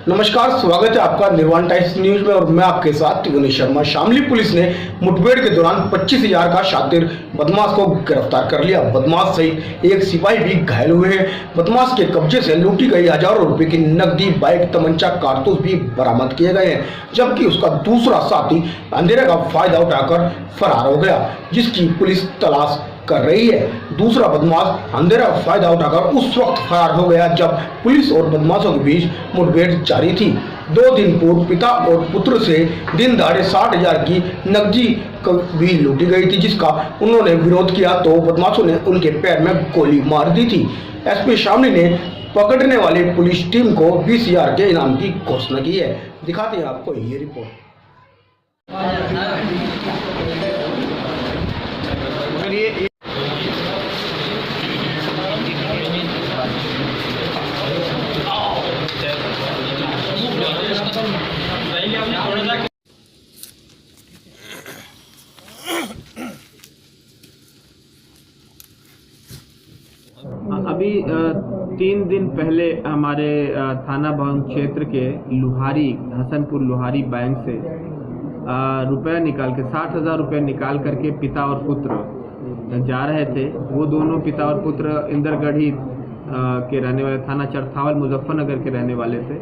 नमस्कार, स्वागत है आपका निर्वाण टाइम्स न्यूज में और मैं आपके साथ टिगनी शर्मा। शामली पुलिस ने मुठभेड़ के दौरान 25,000 का शातिर बदमाश को गिरफ्तार कर लिया। बदमाश सहित एक सिपाही भी घायल हुए हैं। बदमाश के कब्जे से लूटी गई हजारों रुपए की नकदी, बाइक, तमंचा, कारतूस भी बरामद किए गए हैं, जबकि उसका दूसरा साथी अंधेरे का फायदा उठाकर फरार हो गया, जिसकी पुलिस तलाश कर रही है। दूसरा बदमाश अंधेरा फायदा उठाकर उस वक्त फरार हो गया जब पुलिस और बदमाशों के बीच मुठभेड़ जारी थी। 2 दिन पूर्व पिता और पुत्र से दिन दहाड़े 60,000 की नकदी भी लूटी गई थी, जिसका उन्होंने विरोध किया तो बदमाशों ने उनके पैर में गोली मार दी थी। एसपी शामली ने पकड़ने वाली पुलिस टीम को 20,000 के इनाम की घोषणा की है। दिखाते हैं आपको ये रिपोर्ट। अभी 3 दिन पहले हमारे थाना भवन क्षेत्र के लुहारी हसनपुर लुहारी बैंक से रुपया निकाल के 60,000 रुपये निकाल करके पिता और पुत्र जा रहे थे। वो दोनों पिता और पुत्र इंदरगढ़ी के रहने वाले, थाना चरथावल मुजफ्फरनगर के रहने वाले थे।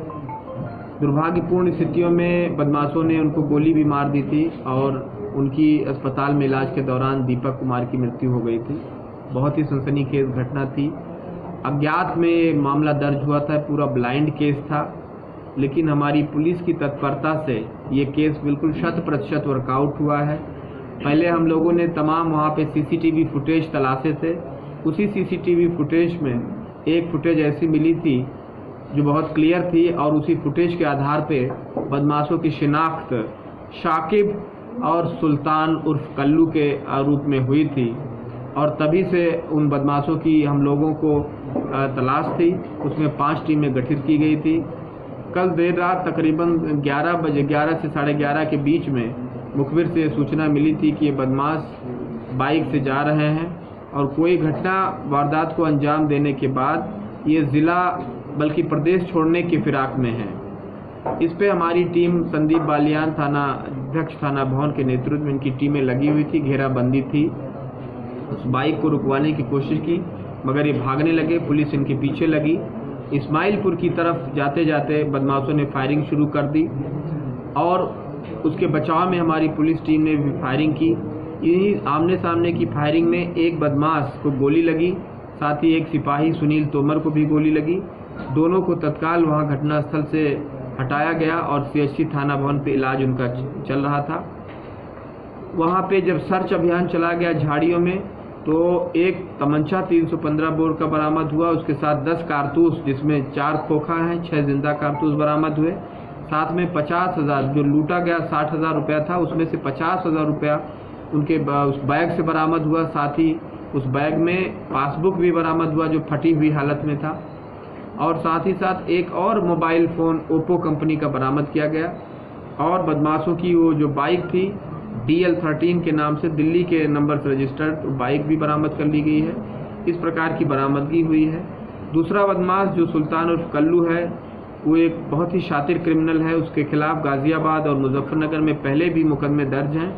दुर्भाग्यपूर्ण स्थितियों में बदमाशों ने उनको गोली भी मार दी थी और उनकी अस्पताल में इलाज के दौरान दीपक कुमार की मृत्यु हो गई थी। बहुत ही सनसनीखेज घटना थी। अज्ञात में मामला दर्ज हुआ था, पूरा ब्लाइंड केस था, लेकिन हमारी पुलिस की तत्परता से ये केस बिल्कुल 100% वर्कआउट हुआ है। पहले हम लोगों ने तमाम वहाँ पे सीसीटीवी फुटेज तलाशे थे। उसी सीसीटीवी फुटेज में एक फुटेज ऐसी मिली थी जो बहुत क्लियर थी और उसी फुटेज के आधार पे बदमाशों की शिनाख्त शाकिब और सुल्तान उर्फ कल्लू के रूप में हुई थी और तभी से उन बदमाशों की हम लोगों को तलाश थी। उसमें 5 टीमें गठित की गई थी। कल देर रात तकरीबन 11 बजे, 11 से 11:30 के बीच में मुखबिर से सूचना मिली थी कि ये बदमाश बाइक से जा रहे हैं और कोई घटना वारदात को अंजाम देने के बाद ये ज़िला बल्कि प्रदेश छोड़ने की फिराक में है। इस पे हमारी टीम संदीप बालियान थाना अध्यक्ष थाना भवन के नेतृत्व में इनकी टीमें लगी हुई थी, घेराबंदी थी। उस बाइक को रुकवाने की कोशिश की मगर ये भागने लगे। पुलिस इनके पीछे लगी। इस्माइलपुर की तरफ जाते जाते बदमाशों ने फायरिंग शुरू कर दी और उसके बचाव में हमारी पुलिस टीम ने भी फायरिंग की। यही आमने सामने की फायरिंग में एक बदमाश को गोली लगी, साथ ही एक सिपाही सुनील तोमर को भी गोली लगी। दोनों को तत्काल वहाँ घटनास्थल से हटाया गया और सीएचसी थाना भवन पे इलाज उनका चल रहा था। वहाँ पे जब सर्च अभियान चला गया झाड़ियों में तो एक तमंचा 315 बोर का बरामद हुआ। उसके साथ 10 कारतूस जिसमें 4 खोखा हैं, 6 जिंदा कारतूस बरामद हुए। साथ में 50,000 जो लूटा गया 60,000 रुपया था, उसमें से 50,000 रुपया उनके उस बैग से बरामद हुआ। साथ ही उस बैग में पासबुक भी बरामद हुआ जो फटी हुई हालत में था और साथ ही साथ एक और मोबाइल फ़ोन ओप्पो कंपनी का बरामद किया गया और बदमाशों की वो जो बाइक थी DL13 के नाम से दिल्ली के नंबर से रजिस्टर्ड बाइक भी बरामद कर ली गई है। इस प्रकार की बरामदगी हुई है। दूसरा बदमाश जो सुल्तान उर्फ कल्लू है वो एक बहुत ही शातिर क्रिमिनल है। उसके खिलाफ गाज़ियाबाद और मुजफ्फरनगर में पहले भी मुकदमे दर्ज हैं।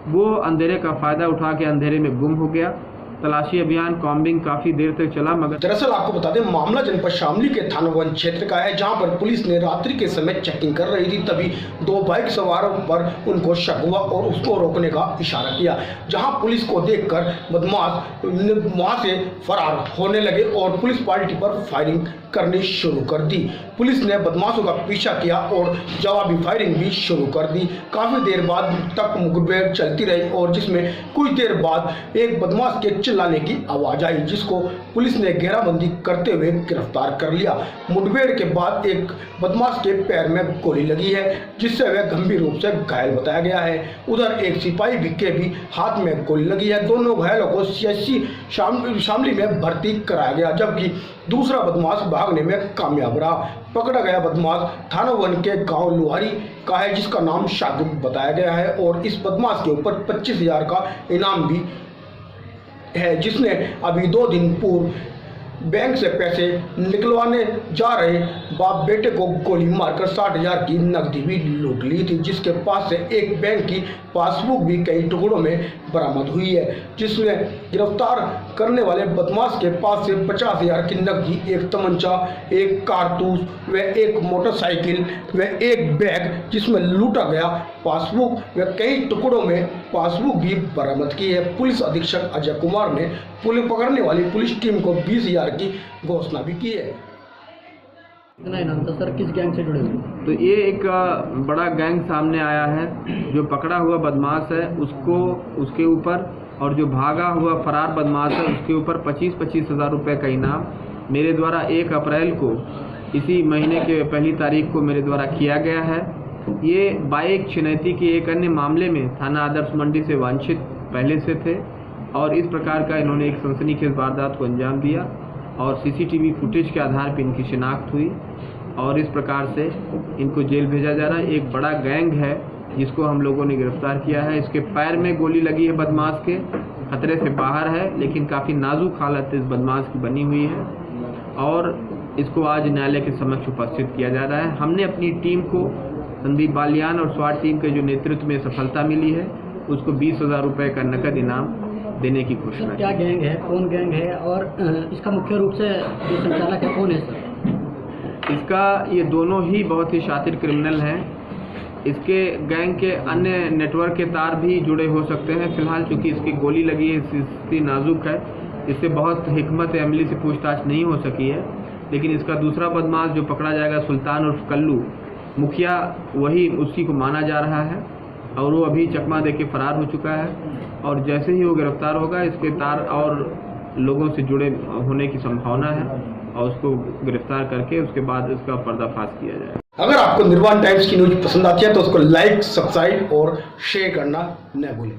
वो अंधेरे का फ़ायदा उठा के अंधेरे में गुम हो गया। तलाशी अभियान कॉम्बिंग काफी देर तक चला मगर दरअसल आपको बता दें, मामला जनपद शामली के थाना वन क्षेत्र का है, जहां पर पुलिस ने रात्रि के समय चेकिंग कर रही थी। तभी 2 बाइक सवारों पर उनको शक हुआ और उसको रोकने का इशारा किया, जहां पुलिस को देखकर बदमाश वहां से फरार होने लगे और पुलिस पार्टी पर फायरिंग करनी शुरू कर दी। पुलिस ने बदमाशों का पीछा किया और जवाबी फायरिंग भी शुरू कर दी। काफी देर बाद तक मुठभेड़ चलती रही और जिसमें कुछ देर बाद एक बदमाश के चिल्लाने की आवाज आई, जिसको पुलिस ने घेराबंदी करते हुए गिरफ्तार कर लिया। मुठभेड़ के बाद एक बदमाश के पैर में गोली लगी है, जिससे वह गंभीर रूप से घायल बताया गया है। उधर एक सिपाही के भी हाथ में गोली लगी है। दोनों घायलों को सीएचसी शामली में भर्ती कराया गया, जबकि दूसरा बदमाश भागने में कामयाब रहा। पकड़ा गया बदमाश थाना वन के गांव लुहारी का है, जिसका नाम शाकिब बताया गया है और इस बदमाश के ऊपर 25,000 का इनाम भी है, जिसने अभी 2 दिन पूर्व बैंक से पैसे निकलवाने जा रहे बाप बेटे को गोली मारकर 60,000 की नकदी भी लूट ली थी, जिसके पास से एक बैंक की पासबुक भी कई टुकड़ों में बरामद हुई है, जिसमें गिरफ्तार करने वाले बदमाश के पास से 50,000 की नकदी, एक तमंचा, एक कारतूस व एक मोटरसाइकिल व एक बैग जिसमें लूटा गया पासबुक व कई टुकड़ों में पासबुक भी बरामद की है। पुलिस अधीक्षक अजय कुमार ने पुलिस पकड़ने वाली पुलिस टीम को 20,000 की घोषणा भी की है। इतना इनाम था सर, किस गैंग से जुड़े हुए? तो ये एक बड़ा गैंग सामने आया है। जो पकड़ा हुआ बदमाश है उसको, उसके ऊपर, और जो भागा हुआ फरार बदमाश है उसके ऊपर 25-25 हज़ार रुपये का इनाम मेरे द्वारा 1 अप्रैल को, इसी महीने के पहली तारीख को मेरे द्वारा किया गया है। ये बाइक छिनैती के एक अन्य मामले में थाना आदर्श मंडी से वांछित पहले से थे और इस प्रकार का इन्होंने एक सनसनीखेज वारदात को अंजाम दिया और सीसीटीवी फुटेज के आधार पर इनकी शिनाख्त हुई और इस प्रकार से इनको जेल भेजा जा रहा है। एक बड़ा गैंग है जिसको हम लोगों ने गिरफ्तार किया है। इसके पैर में गोली लगी है बदमाश के, खतरे से बाहर है, लेकिन काफ़ी नाजुक हालत इस बदमाश की बनी हुई है और इसको आज न्यायालय के समक्ष उपस्थित किया जा रहा है। हमने अपनी टीम को, संदीप बालियान और स्वाट टीम के जो नेतृत्व में सफलता मिली है, उसको 20,000 रुपये का नकद इनाम देने की घोषणा। क्या गैंग है, कौन गैंग है और इसका मुख्य रूप से जो संचालक है कौन है सर? इसका, ये दोनों ही बहुत ही शातिर क्रिमिनल हैं। इसके गैंग के अन्य नेटवर्क के तार भी जुड़े हो सकते हैं। फिलहाल चूंकि इसकी गोली लगी है, स्थिति नाजुक है, इससे बहुत हिकमत अमली से पूछताछ नहीं हो सकी है। लेकिन इसका दूसरा बदमाश जो पकड़ा जाएगा, सुल्तान उर्फ कल्लू, मुखिया वही उसी को माना जा रहा है और वो अभी चकमा देके फरार हो चुका है और जैसे ही वो गिरफ्तार होगा इसके तार और लोगों से जुड़े होने की संभावना है और उसको गिरफ्तार करके उसके बाद इसका पर्दाफाश किया जाए। अगर आपको निर्वाण टाइम्स की न्यूज पसंद आती है तो उसको लाइक, सब्सक्राइब और शेयर करना न भूलें।